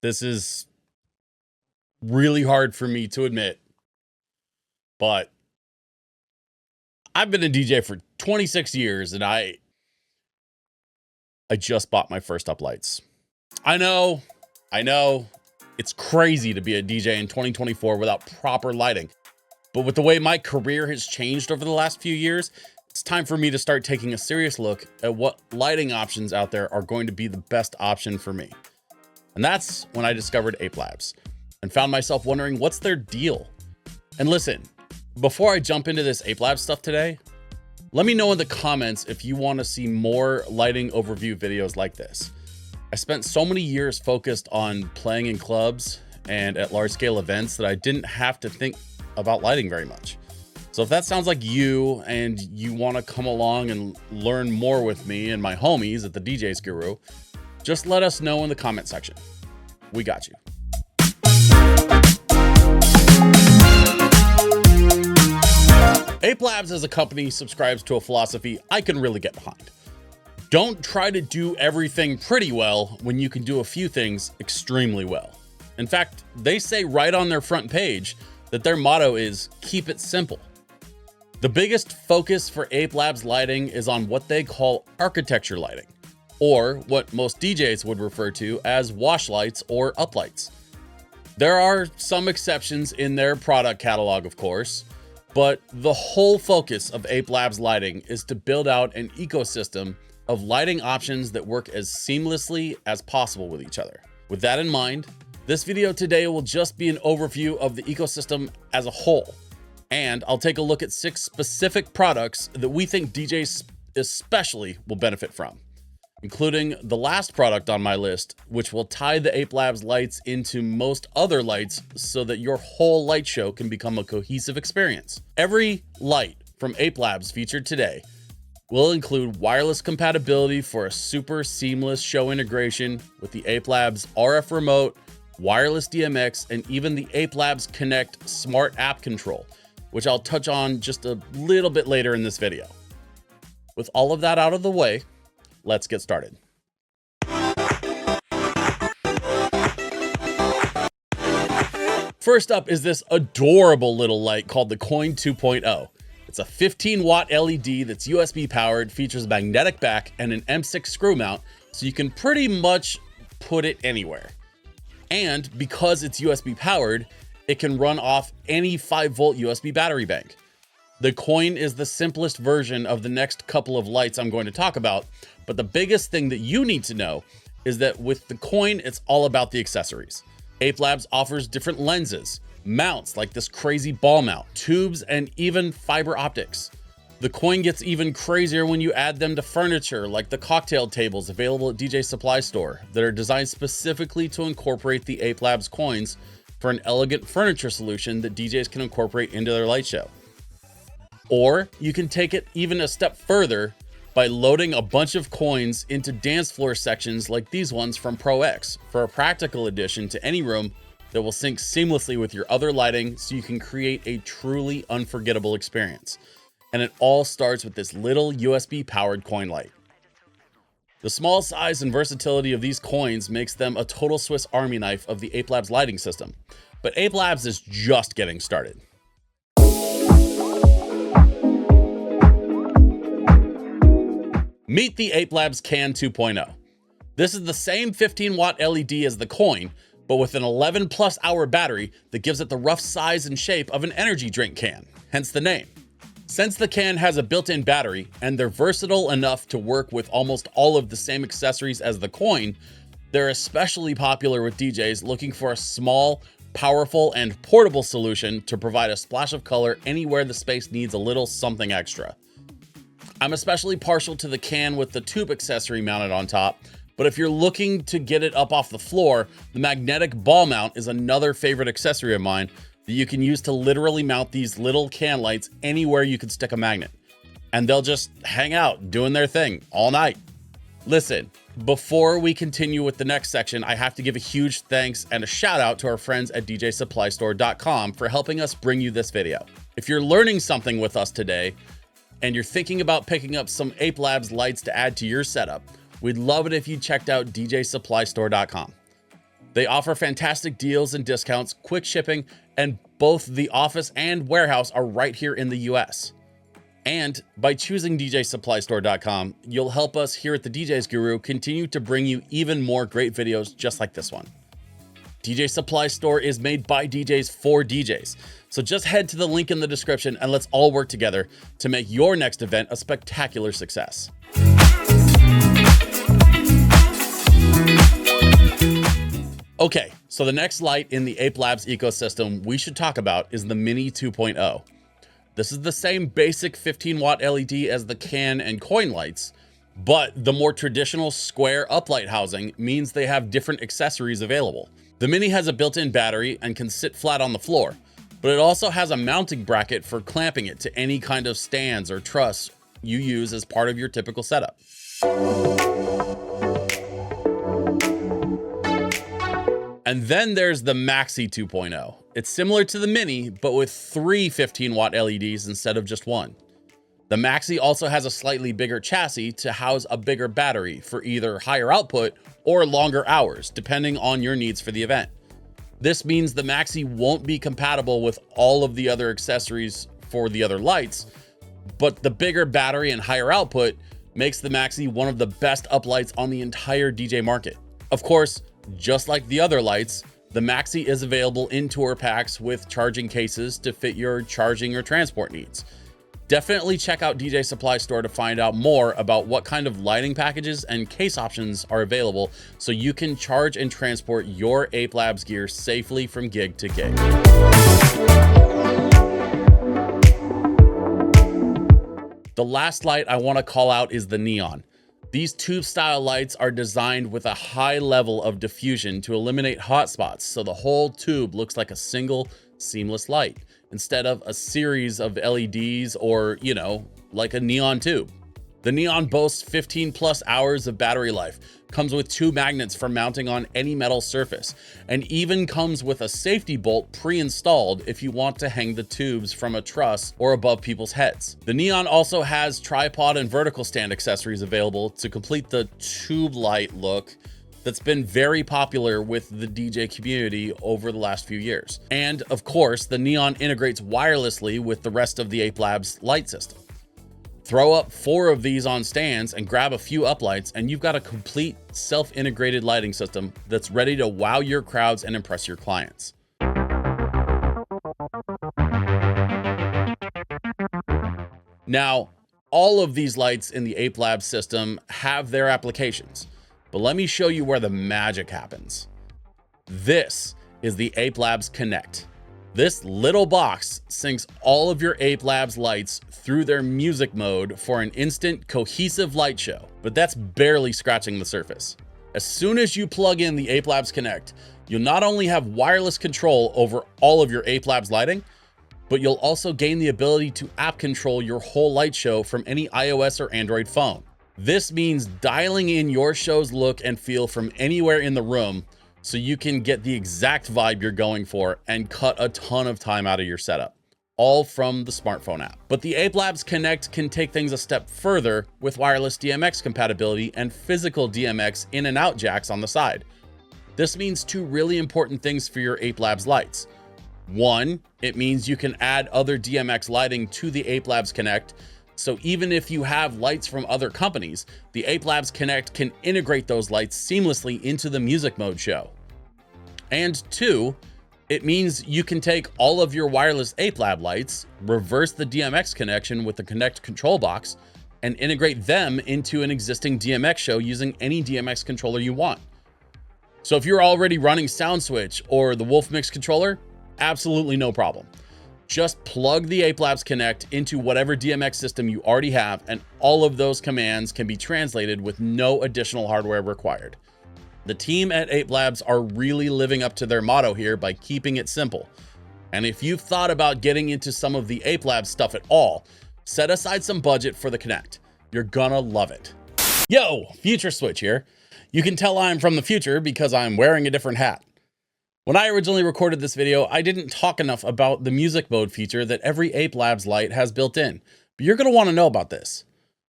This is really hard for me to admit, but I've been a DJ for 26 years and I just bought my first up lights. I know, it's crazy to be a DJ in 2024 without proper lighting. But with the way my career has changed over the last few years, it's time for me to start taking a serious look at what lighting options out there are going to be the best option for me. And that's when I discovered Ape Labs and found myself wondering, what's their deal? And listen, before I jump into this Ape Labs stuff today, let me know in the comments if you want to see more lighting overview videos like this. I spent so many years focused on playing in clubs and at large scale events that I didn't have to think about lighting very much. So if that sounds like you and you want to come along and learn more with me and my homies at the DJs Guru, just let us know in the comment section. We got you. Ape Labs as a company subscribes to a philosophy I can really get behind. Don't try to do everything pretty well when you can do a few things extremely well. In fact, they say right on their front page that their motto is keep it simple. The biggest focus for Ape Labs lighting is on what they call architecture lighting, or what most DJs would refer to as wash lights or uplights. There are some exceptions in their product catalog, of course, but the whole focus of Ape Labs lighting is to build out an ecosystem of lighting options that work as seamlessly as possible with each other. With that in mind, this video today will just be an overview of the ecosystem as a whole, and I'll take a look at 6 specific products that we think DJs especially will benefit from, including the last product on my list, which will tie the Ape Labs lights into most other lights so that your whole light show can become a cohesive experience. Every light from Ape Labs featured today will include wireless compatibility for a super seamless show integration with the Ape Labs RF remote, wireless DMX, and even the Ape Labs Connect smart app control, which I'll touch on just a little bit later in this video. With all of that out of the way, let's get started. First up is this adorable little light called the Coin 2.0. It's a 15-watt LED that's USB powered, features a magnetic back and an M6 screw mount, so you can pretty much put it anywhere. And because it's USB powered, it can run off any 5-volt USB battery bank. The Coin is the simplest version of the next couple of lights I'm going to talk about, but the biggest thing that you need to know is that with the Coin, it's all about the accessories. Ape Labs offers different lenses, mounts like this crazy ball mount, tubes, and even fiber optics. The Coin gets even crazier when you add them to furniture like the cocktail tables available at DJ Supply Store that are designed specifically to incorporate the Ape Labs coins for an elegant furniture solution that DJs can incorporate into their light show. Or you can take it even a step further by loading a bunch of coins into dance floor sections like these ones from Pro X for a practical addition to any room that will sync seamlessly with your other lighting so you can create a truly unforgettable experience. And it all starts with this little USB powered coin light. The small size and versatility of these coins makes them a total Swiss Army knife of the Ape Labs lighting system. But Ape Labs is just getting started. Meet the Ape Labs Can 2.0. This is the same 15-watt LED as the Coin, but with an 11+ hour battery that gives it the rough size and shape of an energy drink can, hence the name. Since the can has a built-in battery and they're versatile enough to work with almost all of the same accessories as the Coin, they're especially popular with DJs looking for a small, powerful, and portable solution to provide a splash of color anywhere the space needs a little something extra. I'm especially partial to the can with the tube accessory mounted on top, but if you're looking to get it up off the floor, the magnetic ball mount is another favorite accessory of mine that you can use to literally mount these little can lights anywhere you can stick a magnet. And they'll just hang out doing their thing all night. Listen, before we continue with the next section, I have to give a huge thanks and a shout out to our friends at DJSupplyStore.com for helping us bring you this video. If you're learning something with us today and you're thinking about picking up some Ape Labs lights to add to your setup, we'd love it if you checked out DJSupplyStore.com. They offer fantastic deals and discounts, quick shipping, and both the office and warehouse are right here in the US. And by choosing DJSupplyStore.com, you'll help us here at the DJs Guru continue to bring you even more great videos just like this one. DJ Supply Store is made by DJs for DJs. So just head to the link in the description and let's all work together to make your next event a spectacular success. Okay, so the next light in the Ape Labs ecosystem we should talk about is the Mini 2.0. This is the same basic 15-watt LED as the can and coin lights, but the more traditional square uplight housing means they have different accessories available. The Mini has a built-in battery and can sit flat on the floor, but it also has a mounting bracket for clamping it to any kind of stands or truss you use as part of your typical setup. And then there's the MAXI 2.0. It's similar to the Mini, but with 3 15-watt LEDs instead of just one. The MAXI also has a slightly bigger chassis to house a bigger battery for either higher output or longer hours, depending on your needs for the event. This means the MAXI won't be compatible with all of the other accessories for the other lights, but the bigger battery and higher output makes the MAXI one of the best uplights on the entire DJ market. Of course, just like the other lights, the MAXI is available in tour packs with charging cases to fit your charging or transport needs. Definitely check out DJ Supply Store to find out more about what kind of lighting packages and case options are available so you can charge and transport your Ape Labs gear safely from gig to gig. The last light I want to call out is the neon. These tube-style lights are designed with a high level of diffusion to eliminate hot spots, so the whole tube looks like a single, seamless light, instead of a series of LEDs or, like a neon tube. The neon boasts 15 plus hours of battery life, comes with 2 magnets for mounting on any metal surface, and even comes with a safety bolt pre-installed if you want to hang the tubes from a truss or above people's heads. The neon also has tripod and vertical stand accessories available to complete the tube light look that's been very popular with the DJ community over the last few years. And of course, the neon integrates wirelessly with the rest of the Ape Labs light system. Throw up 4 of these on stands and grab a few uplights and you've got a complete self-integrated lighting system that's ready to wow your crowds and impress your clients. Now, all of these lights in the Ape Labs system have their applications, but let me show you where the magic happens. This is the Ape Labs Connect. This little box syncs all of your Ape Labs lights through their music mode for an instant cohesive light show, but that's barely scratching the surface. As soon as you plug in the Ape Labs Connect, you'll not only have wireless control over all of your Ape Labs lighting, but you'll also gain the ability to app control your whole light show from any iOS or Android phone. This means dialing in your show's look and feel from anywhere in the room so you can get the exact vibe you're going for and cut a ton of time out of your setup, all from the smartphone app. But the Ape Labs Connect can take things a step further with wireless DMX compatibility and physical DMX in and out jacks on the side. This means 2 really important things for your Ape Labs lights. 1, it means you can add other DMX lighting to the Ape Labs Connect, so even if you have lights from other companies, the Ape Labs Connect can integrate those lights seamlessly into the music mode show. And 2, it means you can take all of your wireless Ape Lab lights, reverse the DMX connection with the Connect control box, and integrate them into an existing DMX show using any DMX controller you want. So if you're already running Sound Switch or the Wolf Mix controller, absolutely no problem. Just plug the Ape Labs Connect into whatever DMX system you already have, and all of those commands can be translated with no additional hardware required. The team at Ape Labs are really living up to their motto here by keeping it simple. And if you've thought about getting into some of the Ape Labs stuff at all, set aside some budget for the Connect. You're gonna love it. Yo, Future Switch here. You can tell I'm from the future because I'm wearing a different hat. When I originally recorded this video, I didn't talk enough about the music mode feature that every Ape Labs light has built in, but you're gonna wanna know about this.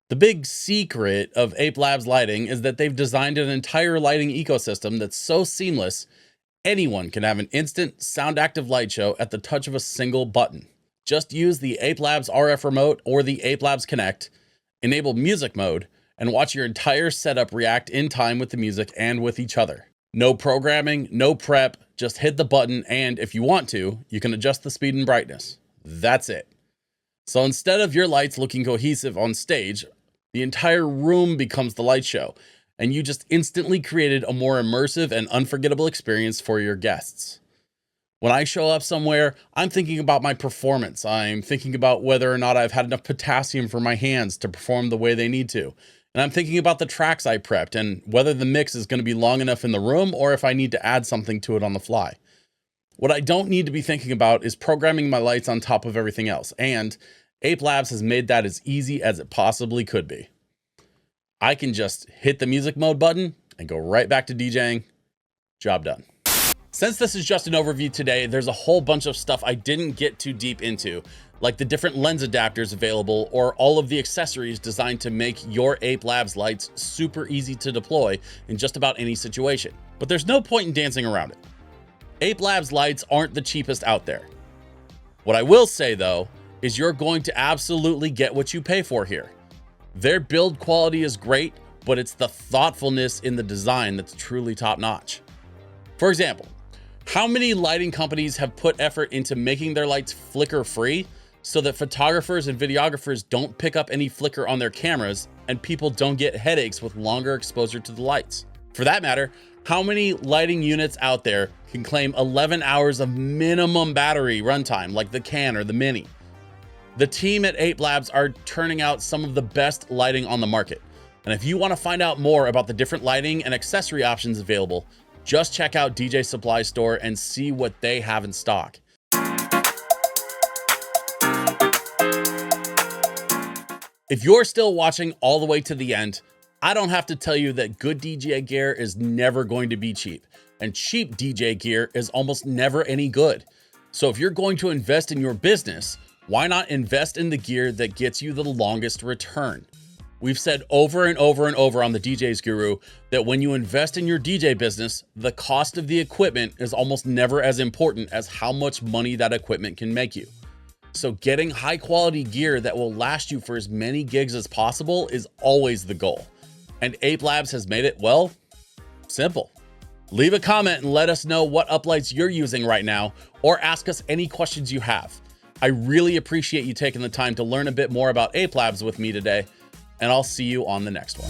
The big secret of Ape Labs lighting is that they've designed an entire lighting ecosystem that's so seamless, Anyone can have an instant sound active light show at the touch of a single button. Just use the Ape Labs RF remote or the Ape Labs Connect, enable music mode, and watch your entire setup react in time with the music and with each other. No programming, no prep, just hit the button, and if you want to, you can adjust the speed and brightness. That's it. So instead of your lights looking cohesive on stage, the entire room becomes the light show, and you just instantly created a more immersive and unforgettable experience for your guests. When I show up somewhere, I'm thinking about my performance. I'm thinking about whether or not I've had enough potassium for my hands to perform the way they need to. And I'm thinking about the tracks I prepped and whether the mix is going to be long enough in the room or if I need to add something to it on the fly. What I don't need to be thinking about is programming my lights on top of everything else. And Ape Labs has made that as easy as it possibly could be. I can just hit the music mode button and go right back to DJing. Job done. Since this is just an overview today, there's a whole bunch of stuff I didn't get too deep into, like the different lens adapters available or all of the accessories designed to make your Ape Labs lights super easy to deploy in just about any situation. But there's no point in dancing around it. Ape Labs lights aren't the cheapest out there. What I will say though, is you're going to absolutely get what you pay for here. Their build quality is great, but it's the thoughtfulness in the design that's truly top notch. For example, how many lighting companies have put effort into making their lights flicker free so that photographers and videographers don't pick up any flicker on their cameras and people don't get headaches with longer exposure to the lights? For that matter, how many lighting units out there can claim 11 hours of minimum battery runtime like the Can or the Mini? The team at Ape Labs are turning out some of the best lighting on the market. And if you want to find out more about the different lighting and accessory options available, just check out DJ Supply Store and see what they have in stock. If you're still watching all the way to the end, I don't have to tell you that good DJ gear is never going to be cheap, and cheap DJ gear is almost never any good. So if you're going to invest in your business, why not invest in the gear that gets you the longest return? We've said over and over and over on the DJs Guru that when you invest in your DJ business, the cost of the equipment is almost never as important as how much money that equipment can make you. So getting high quality gear that will last you for as many gigs as possible is always the goal. And Ape Labs has made it, well, simple. Leave a comment and let us know what uplights you're using right now, or ask us any questions you have. I really appreciate you taking the time to learn a bit more about Ape Labs with me today, and I'll see you on the next one.